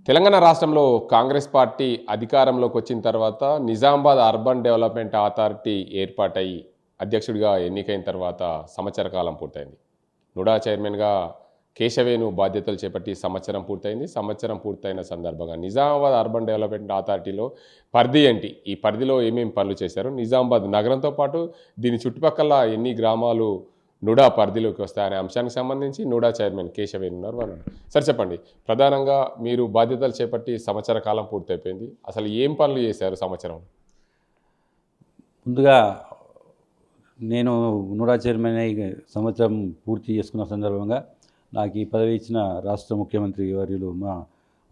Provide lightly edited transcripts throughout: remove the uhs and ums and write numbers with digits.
తెలంగాణ రాష్ట్రంలో కాంగ్రెస్ పార్టీ అధికారంలోకి వచ్చిన తర్వాత నిజామాబాద్ అర్బన్ డెవలప్మెంట్ అథారిటీ ఏర్పాటై అధ్యక్షుడిగా ఎన్నికైన తర్వాత సంవత్సర కాలం పూర్తయింది. నుడా చైర్మన్గా కేశవేను బాధ్యతలు చేపట్టి సంవత్సరం పూర్తయింది. సంవత్సరం పూర్తయిన సందర్భంగా నిజామాబాద్ అర్బన్ డెవలప్మెంట్ అథారిటీలో పరిధి ఏంటి, ఈ పరిధిలో ఏమేమి పనులు చేశారు, నిజామాబాద్ నగరంతో పాటు దీని చుట్టుపక్కల ఎన్ని గ్రామాలు నుడా పరిధిలోకి వస్తాయనే అంశానికి సంబంధించి నుడా చైర్మన్ కేశవేన్ ఉన్నారు. వాళ్ళు సార్ చెప్పండి, ప్రధానంగా మీరు బాధ్యతలు చేపట్టి సంవత్సర కాలం పూర్తయిపోయింది, అసలు ఏం పనులు చేశారు సంవత్సరం? ముందుగా నేను నుడా చైర్మన్ అయి సంవత్సరం పూర్తి చేసుకున్న సందర్భంగా నాకు ఈ పదవి ఇచ్చిన రాష్ట్ర ముఖ్యమంత్రి వర్యులు మా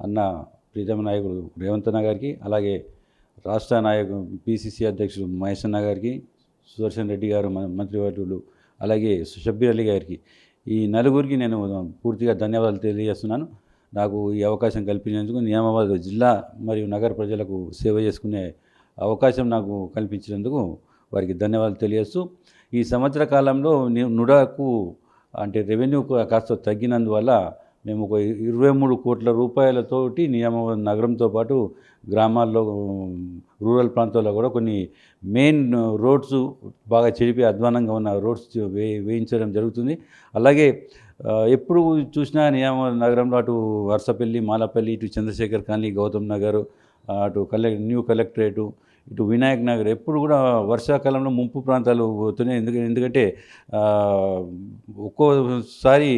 అన్న ప్రీతమ నాయకుడు రేవంత్ అన్న గారికి, అలాగే రాష్ట్ర నాయకుడు పిసిసి అధ్యక్షుడు మహేష్ అన్న గారికి, సుదర్శన్ రెడ్డి గారు మంత్రివర్యులు, అలాగే షబ్బీర్ అలీ గారికి, ఈ నలుగురికి నేను పూర్తిగా ధన్యవాదాలు తెలియజేస్తున్నాను. నాకు ఈ అవకాశం కల్పించినందుకు, నిజామాబాద్ జిల్లా మరియు నగర ప్రజలకు సేవ చేసుకునే అవకాశం నాకు కల్పించినందుకు వారికి ధన్యవాదాలు తెలియజేస్తూ, ఈ సంవత్సర కాలంలో నుడాకు అంటే రెవెన్యూ కాస్త తగ్గినందువల్ల మేము ఒక 23 కోట్ల రూపాయలతోటి నిజామాబాద్ నగరంతో పాటు గ్రామాల్లో, రూరల్ ప్రాంతాల్లో కూడా కొన్ని మెయిన్ రోడ్స్ బాగా చెడిపి అధ్వానంగా ఉన్న రోడ్స్ వేయించడం జరుగుతుంది. అలాగే ఎప్పుడు చూసినా నిజామాబాద్ నగరంలో అటు వరసపల్లి, మాలపల్లి, ఇటు చంద్రశేఖర్ కాలనీ, గౌతమ్ నగర్, అటు న్యూ కలెక్టరేటు, ఇటు వినాయక్ నగర్ ఎప్పుడు కూడా వర్షాకాలంలో ముంపు ప్రాంతాలు పోతున్నాయి. ఎందుకంటే ఒక్కోసారి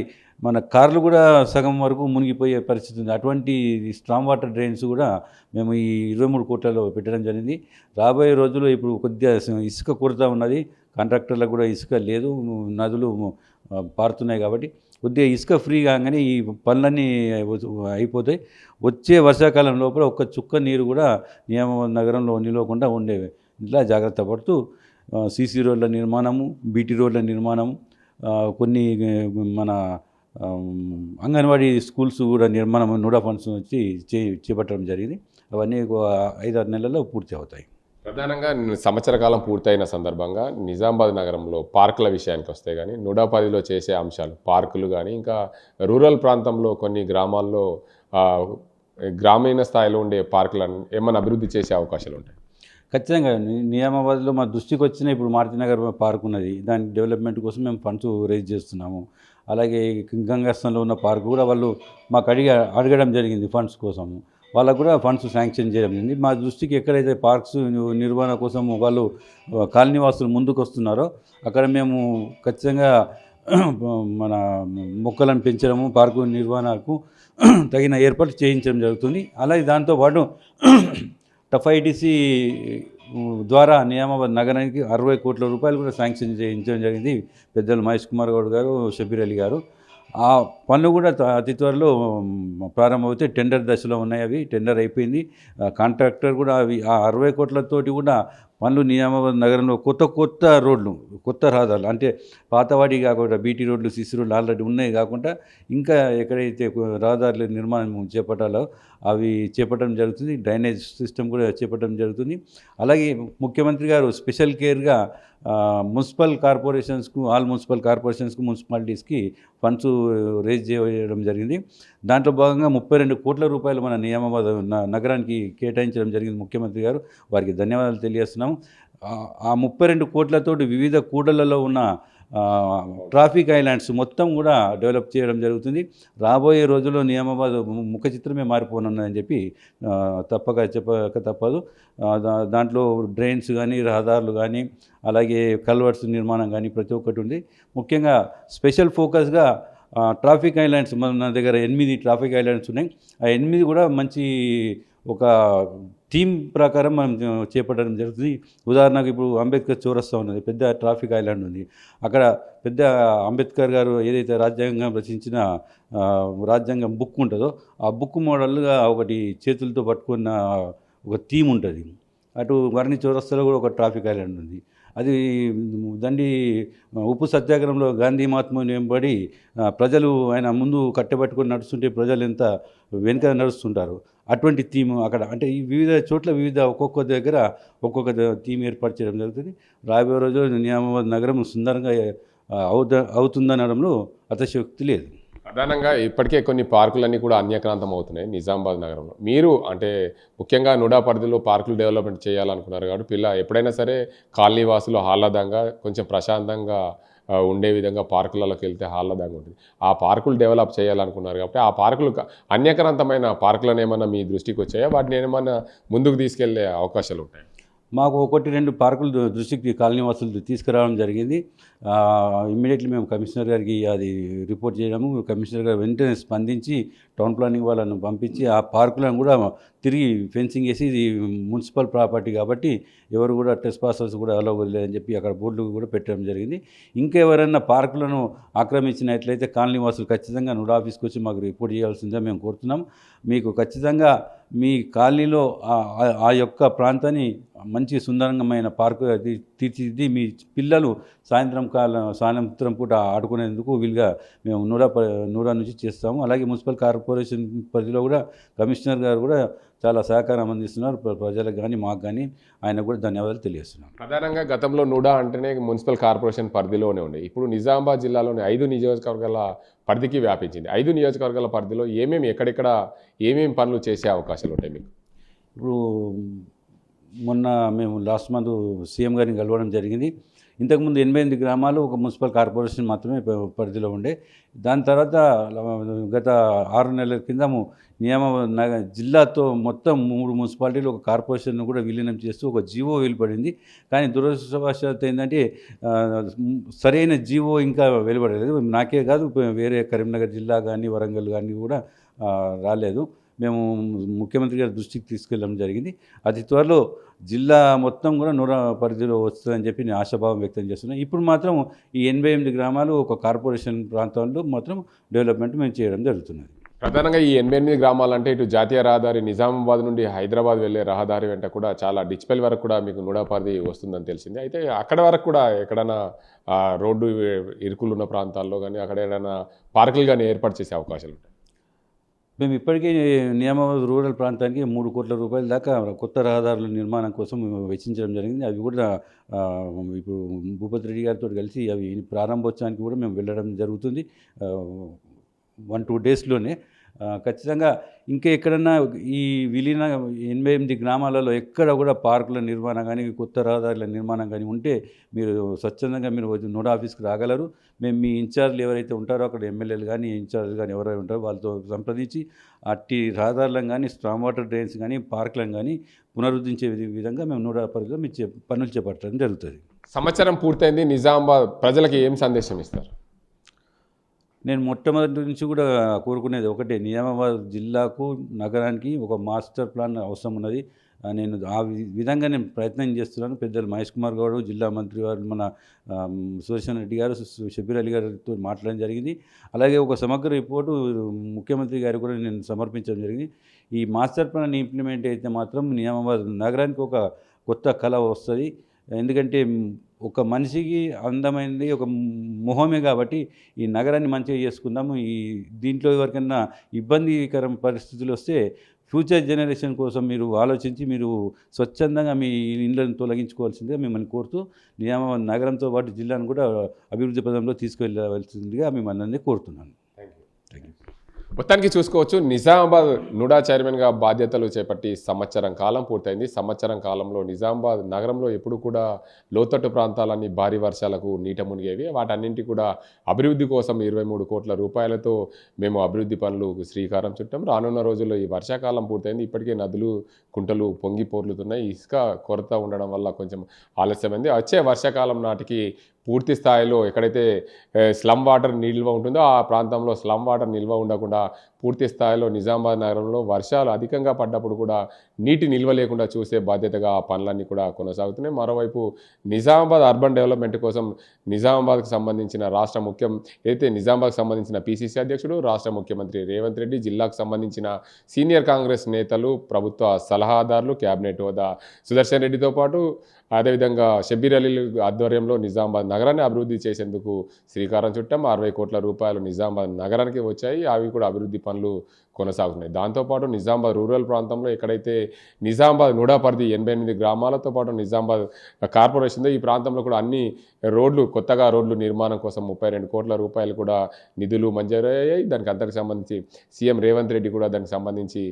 మన కార్లు కూడా సగం వరకు మునిగిపోయే పరిస్థితి ఉంది. అటువంటి స్ట్రాంగ్ వాటర్ డ్రైన్స్ కూడా మేము ఈ 23 కోట్లలో పెట్టడం జరిగింది. రాబోయే రోజుల్లో ఇప్పుడు కొద్దిగా ఇసుక కొరత ఉన్నది, కాంట్రాక్టర్లకు కూడా ఇసుక లేదు, నదులు పారుతున్నాయి కాబట్టి కొద్దిగా ఇసుక ఫ్రీ కాగానే ఈ పనులన్నీ అయిపోతాయి. వచ్చే వర్షాకాలం లోపల ఒక్క చుక్క నీరు కూడా నిజామాబాద్ నగరంలో నిలవకుండా ఉండేవి. ఇలా జాగ్రత్త పడుతూ సీసీ రోడ్ల నిర్మాణము, బీటీ రోడ్ల నిర్మాణము, కొన్ని మన అంగన్వాడీ స్కూల్స్ కూడా నిర్మాణం నుడా ఫండ్స్ వచ్చి చేపట్టడం జరిగింది. అవన్నీ 5-6 నెలల్లో పూర్తి అవుతాయి. ప్రధానంగా సంవత్సర కాలం పూర్తయిన సందర్భంగా నిజామాబాద్ నగరంలో పార్కుల విషయానికి వస్తే కానీ నుడా పరిధిలో చేసే అంశాలు, పార్కులు కానీ, ఇంకా రూరల్ ప్రాంతంలో కొన్ని గ్రామాల్లో గ్రామీణ స్థాయిలో ఉండే పార్కులను ఏమైనా అభివృద్ధి చేసే అవకాశాలు ఉంటాయి? ఖచ్చితంగా నిజామాబాద్లో మా దృష్టికి వచ్చిన ఇప్పుడు మారుతినగర్ పార్క్ ఉన్నది, దాని డెవలప్మెంట్ కోసం మేము ఫండ్స్ రేజ్ చేస్తున్నాము. అలాగే గంగాస్థంలో ఉన్న పార్క్ కూడా వాళ్ళు మాకు అడగడం జరిగింది ఫండ్స్ కోసము, వాళ్ళకు కూడా ఫండ్స్ శాంక్షన్ చేయడం జరిగింది. మా దృష్టికి ఎక్కడైతే పార్క్స్ నిర్వహణ కోసం వాళ్ళు కాలనీవాసులు ముందుకు వస్తున్నారో అక్కడ మేము ఖచ్చితంగా మన మొక్కలను పెంచడము, పార్కు నిర్వహణకు తగిన ఏర్పాటు చేయించడం జరుగుతుంది. అలాగే దాంతోపాటు టఫ్ఐడిసి ద్వారా నిజామాబాద్ నగరానికి 60 కోట్ల రూపాయలు కూడా శాంక్షన్ చేయించడం జరిగింది పెద్దలు మహేష్ కుమార్ గౌడ్ గారు, షబ్బీర్ అలీ గారు. ఆ పనులు కూడా అతి త్వరలో ప్రారంభమైతే టెండర్ దశలో ఉన్నాయి. అవి టెండర్ అయిపోయింది. కాంట్రాక్టర్ కూడా అవి ఆ 60 కోట్లతోటి కూడా పనులు నిజామాబాద్ నగరంలో కొత్త రోడ్లు, కొత్త రహదారులు, అంటే పాతవాడి కాకుండా బీటీ రోడ్లు, సిసి రోడ్లు ఆల్రెడీ ఉన్నాయి కాకుండా ఇంకా ఎక్కడైతే రహదారుల నిర్మాణం చేపట్టాలో అవి చేపట్టడం జరుగుతుంది. డ్రైనేజ్ సిస్టమ్ కూడా చేపట్టడం జరుగుతుంది. అలాగే ముఖ్యమంత్రి గారు స్పెషల్ కేర్గా మున్సిపల్ కార్పొరేషన్స్కు, ఆల్ మున్సిపల్ కార్పొరేషన్స్కు, మున్సిపాలిటీస్కి ఫండ్స్ రేజ్ చేయడం జరిగింది. దాంట్లో భాగంగా 32 కోట్ల రూపాయలు మన నిజామాబాద్ నగరానికి కేటాయించడం జరిగింది ముఖ్యమంత్రి గారు. వారికి ధన్యవాదాలు తెలియజేస్తున్నాము. ఆ 32 కోట్లతోటి వివిధ కూడళ్లలో ఉన్న ట్రాఫిక్ ఐలాండ్స్ మొత్తం కూడా డెవలప్ చేయడం జరుగుతుంది. రాబోయే రోజుల్లో నిజామాబాద్ ముఖ చిత్రమే మారిపోనున్నదని చెప్పి చెప్పక తప్పదు. దాంట్లో డ్రైన్స్ కానీ, రహదారులు కానీ, అలాగే కల్వర్ట్స్ నిర్మాణం కానీ ప్రతి ఒక్కటి ఉంది. ముఖ్యంగా స్పెషల్ ఫోకస్గా ట్రాఫిక్ ఐలాండ్స్ మన దగ్గర 8 ట్రాఫిక్ ఐలాండ్స్ ఉన్నాయి. ఆ 8 కూడా మంచి ఒక థీమ్ ప్రకారం మనం చేపట్టడం జరుగుతుంది. ఉదాహరణకు ఇప్పుడు అంబేద్కర్ చౌరస్తా ఉన్నది, పెద్ద ట్రాఫిక్ ఐలాండ్ ఉంది. అక్కడ పెద్ద అంబేద్కర్ గారు ఏదైతే రాజ్యాంగం రచించిన రాజ్యాంగం బుక్ ఉంటుందో ఆ బుక్ మోడల్గా ఒకటి చేతులతో పట్టుకున్న ఒక థీమ్ ఉంటుంది. అటు వర్ణి చౌరస్తాలో కూడా ఒక ట్రాఫిక్ ఐలాండ్ ఉంది. అది దండి ఉప్పు సత్యాగ్రహంలో గాంధీ మహాత్ముని వెంబడి ప్రజలు ఆయన ముందు కట్టెబట్టుకొని నడుస్తుంటే ప్రజలు ఎంత వెనుక నడుస్తుంటారు, అటువంటి థీమ్ అక్కడ. అంటే ఈ వివిధ చోట్ల ఒక్కొక్క దగ్గర ఒక్కొక్క థీమ్ ఏర్పాటు చేయడం జరుగుతుంది. రాబోయే రోజుల్లో నిజామాబాద్ నగరం సుందరంగా అవుతుందనడంలో అతిశయోక్తి లేదు. ప్రధానంగా ఇప్పటికే కొన్ని పార్కులన్నీ కూడా అన్యక్రాంతం అవుతున్నాయి నిజామాబాద్ నగరంలో. మీరు అంటే ముఖ్యంగా నుడా పరిధిలో పార్కులు డెవలప్మెంట్ చేయాలనుకున్నారు కాబట్టి ఎప్పుడైనా సరే కాలనీ వాసులు ఆహ్లాదంగా కొంచెం ప్రశాంతంగా ఉండే విధంగా పార్కులలోకి వెళ్తే ఆహ్లాదంగా ఉంటుంది. ఆ పార్కులు డెవలప్ చేయాలనుకున్నారు కాబట్టి ఆ పార్కులు అన్యక్రాంతమైన పార్కులను ఏమన్నా మీ దృష్టికి వచ్చాయా? వాటిని ఏమన్నా ముందుకు తీసుకెళ్లే అవకాశాలు ఉంటాయి? మాకు 1-2 పార్కులు దృష్టికి కాలనీ వాసులు తీసుకురావడం జరిగింది. ఇమ్మీడియట్లీ మేము కమిషనర్ గారికి అది రిపోర్ట్ చేయడము, కమిషనర్ గారు వెంటనే స్పందించి టౌన్ ప్లానింగ్ వాళ్ళను పంపించి ఆ పార్కులను కూడా తిరిగి ఫెన్సింగ్ వేసి ఇది మున్సిపల్ ప్రాపర్టీ కాబట్టి ఎవరు కూడా ట్రెస్పాసర్స్ కూడా అలౌ లేదని చెప్పి అక్కడ బోర్డులు కూడా పెట్టడం జరిగింది. ఇంకా ఎవరైనా పార్కులను ఆక్రమించినట్లయితే కాలనీ వాసులు ఖచ్చితంగా నుడా ఆఫీస్కి వచ్చి మాకు రిపోర్ట్ చేయాల్సిందిగా మేము కోరుతున్నాం. మీకు ఖచ్చితంగా మీ కాలనీలో ఆ యొక్క ప్రాంతాన్ని మంచి సుందరమైన పార్కు అది తీర్చిదిద్ది మీ పిల్లలు సాయంత్రం పూట ఆడుకునేందుకు వీలుగా మేము నూరా నుంచి చేస్తాము. అలాగే మున్సిపల్ కార్పొరేషన్ పరిధిలో కూడా కమిషనర్ గారు కూడా చాలా సహకారం అందిస్తున్నారు ప్రజలకు కానీ మాకు కానీ. ఆయన కూడా ధన్యవాదాలు తెలియజేస్తున్నాం. ప్రధానంగా గతంలో నుడా అంటేనే మున్సిపల్ కార్పొరేషన్ పరిధిలోనే ఉండే. ఇప్పుడు నిజామాబాద్ జిల్లాలోని 5 నియోజకవర్గాల పరిధికి వ్యాపించింది. 5 నియోజకవర్గాల పరిధిలో ఎక్కడెక్కడ ఏమేమి పనులు చేసే అవకాశాలు ఉంటాయి మీకు? ఇప్పుడు మొన్న మేము లాస్ట్ మంత్ సీఎం గారిని కలవడం జరిగింది. ఇంతకుముందు 88 గ్రామాలు ఒక మున్సిపల్ కార్పొరేషన్ మాత్రమే పరిధిలో ఉండే. దాని తర్వాత గత 6 నెలల కిందము జిల్లాతో మొత్తం 3 మున్సిపాలిటీలు ఒక కార్పొరేషన్ కూడా విలీనం చేస్తూ ఒక జీవో వెలువడింది. కానీ దురదృష్టవశాత్తు ఏంటంటే సరైన జీవో ఇంకా వెలువడలేదు. నాకే కాదు, వేరే కరీంనగర్ జిల్లా కానీ వరంగల్ కానీ కూడా రాలేదు. మేము ముఖ్యమంత్రి గారి దృష్టికి తీసుకెళ్ళడం జరిగింది. అతి త్వరలో జిల్లా మొత్తం కూడా నూరా పరిధిలో వస్తుందని చెప్పి నేను ఆశాభావం వ్యక్తం చేస్తున్నాను. ఇప్పుడు మాత్రం ఈ 88 గ్రామాలు ఒక కార్పొరేషన్ ప్రాంతంలో మాత్రం డెవలప్మెంట్ మేము చేయడం జరుగుతున్నది. ప్రధానంగా ఈ 88 గ్రామాలంటే ఇటు జాతీయ రహదారి నిజామాబాద్ నుండి హైదరాబాద్ వెళ్ళే రహదారి వెంట కూడా చాలా డిచ్పల్ వరకు కూడా మీకు నుడా పరిధి వస్తుందని తెలిసింది. అయితే అక్కడ వరకు కూడా ఎక్కడైనా రోడ్డు ఇరుకులు ఉన్న ప్రాంతాల్లో కానీ అక్కడ ఏదైనా పార్కులు కానీ ఏర్పాటు చేసే అవకాశాలు ఉంటాయి? మేము ఇప్పటికే నిజామాబాద్ రూరల్ ప్రాంతానికి 3 కోట్ల రూపాయల దాకా కొత్త రహదారుల నిర్మాణం కోసం వెచ్చించడం జరిగింది. అవి కూడా ఇప్పుడు భూపతి రెడ్డి గారితో కలిసి అవి ప్రారంభోత్సవానికి కూడా మేము వెళ్ళడం జరుగుతుంది 1-2 డేస్లోనే. ఖచ్చితంగా ఇంకా ఎక్కడన్నా ఈ విలీన 88 గ్రామాలలో ఎక్కడ కూడా పార్కుల నిర్మాణం కానీ కొత్త రహదారుల నిర్మాణం కానీ ఉంటే మీరు స్వచ్ఛందంగా మీరు నోడా ఆఫీస్కి రాగలరు. మేము మీ ఇన్ఛార్జ్లు ఎవరైతే ఉంటారో అక్కడ ఎమ్మెల్యేలు కానీ ఇన్ఛార్జ్లు కానీ ఎవరైతే ఉంటారో వాళ్ళతో సంప్రదించి అట్టి రహదారులను కానీ స్ట్రాంగ్ వాటర్ డ్రైన్స్ కానీ పార్కులను కానీ పునరుద్ధరించే విధంగా మేము నోడా పరిధిలో మీ పనులు చేపట్టడం జరుగుతుంది. సంవత్సరం పూర్తయింది. నిజామాబాద్ ప్రజలకి ఏం సందేశం ఇస్తారు? నేను మొట్టమొదటి నుంచి కూడా కోరుకునేది ఒకటే, నిజామాబాద్ జిల్లాకు నగరానికి ఒక మాస్టర్ ప్లాన్ అవసరం ఉన్నది. నేను ఆ విధంగా నేను ప్రయత్నం చేస్తున్నాను. పెద్దలు మహేష్ కుమార్ గౌడ్, జిల్లా మంత్రి వారు మన సుదర్శన్ రెడ్డి గారు, షబీర్ అలీ గారితో మాట్లాడడం జరిగింది. అలాగే ఒక సమగ్ర రిపోర్టు ముఖ్యమంత్రి గారు కూడా నేను సమర్పించడం జరిగింది. ఈ మాస్టర్ ప్లాన్ ఇంప్లిమెంట్ అయితే మాత్రం నిజామాబాద్ నగరానికి ఒక కొత్త కళ వస్తుంది. ఎందుకంటే ఒక మనిషికి అందమైనది ఒక మొహమే కాబట్టి ఈ నగరాన్ని మంచిగా చేసుకుందాము. దీంట్లో ఎవరికైనా ఇబ్బందికర పరిస్థితులు వస్తే ఫ్యూచర్ జనరేషన్ కోసం మీరు ఆలోచించి మీరు స్వచ్ఛందంగా మీ ఇండ్లను తొలగించుకోవాల్సిందిగా మిమ్మల్ని కోరుతూ నిజామాబాద్ నగరంతో పాటు జిల్లాను కూడా అభివృద్ధి పదంలో తీసుకువెళ్ళవలసిందిగా మిమ్మల్ని అందరినీ కోరుతున్నాను. Thank you. మొత్తానికి చూసుకోవచ్చు, నిజామాబాద్ నుడా చైర్మన్గా బాధ్యతలు చేపట్టి సంవత్సరం కాలం పూర్తయింది. సంవత్సరం కాలంలో నిజామాబాద్ నగరంలో ఎప్పుడు కూడా లోతట్టు ప్రాంతాలన్నీ భారీ వర్షాలకు నీట మునిగేవి. వాటన్నింటి కూడా అభివృద్ధి కోసం 23 కోట్ల రూపాయలతో మేము అభివృద్ధి పనులు శ్రీకారం చుట్టాం. రానున్న రోజుల్లో ఈ వర్షాకాలం పూర్తయింది. ఇప్పటికే నదులు కుంటలు పొంగి పోర్లుతున్నాయి. ఇసుక కొరత ఉండడం వల్ల కొంచెం ఆలస్యమైంది. వచ్చే వర్షాకాలం నాటికి పూర్తి స్థాయిలో ఎక్కడైతే స్లమ్ వాటర్ నిల్వ ఉంటుందో ఆ ప్రాంతంలో స్లమ్ వాటర్ నిల్వ ఉండకుండా పూర్తి స్థాయిలో నిజామాబాద్ నగరంలో వర్షాలు అధికంగా పడ్డప్పుడు కూడా నీటి నిల్వ లేకుండా చూసే బాధ్యతగా ఆ పనులన్నీ కూడా కొనసాగుతున్నాయి. మరోవైపు నిజామాబాద్ అర్బన్ డెవలప్మెంట్ కోసం నిజామాబాద్కు సంబంధించిన నిజామాబాద్కు సంబంధించిన పిసిసి అధ్యక్షుడు, రాష్ట్ర ముఖ్యమంత్రి రేవంత్ రెడ్డి, జిల్లాకు సంబంధించిన సీనియర్ కాంగ్రెస్ నేతలు, ప్రభుత్వ సలహాదారులు, క్యాబినెట్ హోదా సుదర్శన్ రెడ్డితో పాటు అదేవిధంగా షబీర్ అలీ ఆధ్వర్యంలో నిజామాబాద్ నగరాన్ని అభివృద్ధి చేసేందుకు శ్రీకారం చుట్టాం. 60 కోట్ల రూపాయలు నిజామాబాద్ నగరానికి వచ్చాయి. అవి కూడా అభివృద్ధి పనులు కొనసాగుతున్నాయి. దాంతోపాటు నిజామాబాద్ రూరల్ ప్రాంతంలో ఎక్కడైతే నిజామాబాద్ నుడా పరిధి 88 గ్రామాలతో పాటు నిజామాబాద్ కార్పొరేషన్ ఈ ప్రాంతంలో కూడా అన్ని రోడ్లు కొత్తగా రోడ్లు నిర్మాణం కోసం 32 కోట్ల రూపాయలు కూడా నిధులు మంజూరయ్యాయి. దానికి అంతకు సంబంధించి సీఎం రేవంత్ రెడ్డి కూడా దానికి సంబంధించి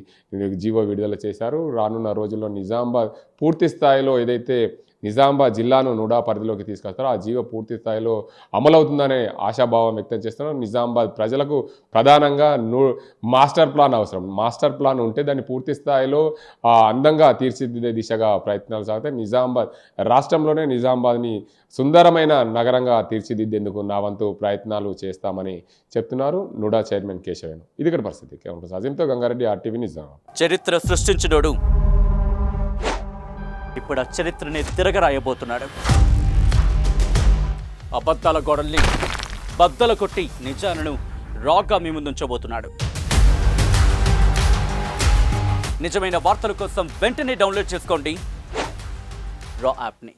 జీవో విడుదల చేశారు. రానున్న రోజుల్లో నిజామాబాద్ పూర్తి స్థాయిలో ఏదైతే నిజామాబాద్ జిల్లాను నుడా పరిధిలోకి తీసుకొస్తారో ఆ జీవో పూర్తి స్థాయిలో అమలవుతుందనే ఆశాభావం వ్యక్తం చేస్తున్నారు. నిజామాబాద్ ప్రజలకు ప్రధానంగా మాస్టర్ ప్లాన్ అవసరం. మాస్టర్ ప్లాన్ ఉంటే దాన్ని పూర్తి స్థాయిలో అందంగా తీర్చిదిద్దే దిశగా ప్రయత్నాలు సాగుతాయి. నిజామాబాద్ రాష్ట్రంలోనే నిజామాబాద్ని సుందరమైన నగరంగా తీర్చిదిద్దేందుకు నా వంతు ప్రయత్నాలు చేస్తామని చెప్తున్నారు నుడా చైర్మన్ కేశవేను. ఇది ఇక్కడ పరిస్థితి. అజింతో గంగారెడ్డి, RTV, నిజామాబాద్. చరిత్ర సృష్టించినోడు ఇప్పుడు ఆ చరిత్రని తిరగరాయబోతున్నాడు. అబద్ధాల గోడల్ని బద్దలు కొట్టి నిజాలను రాగా మీ ముందుంచబోతున్నాడు. నిజమైన వార్తల కోసం వెంటనే డౌన్లోడ్ చేసుకోండి రా యాప్ని.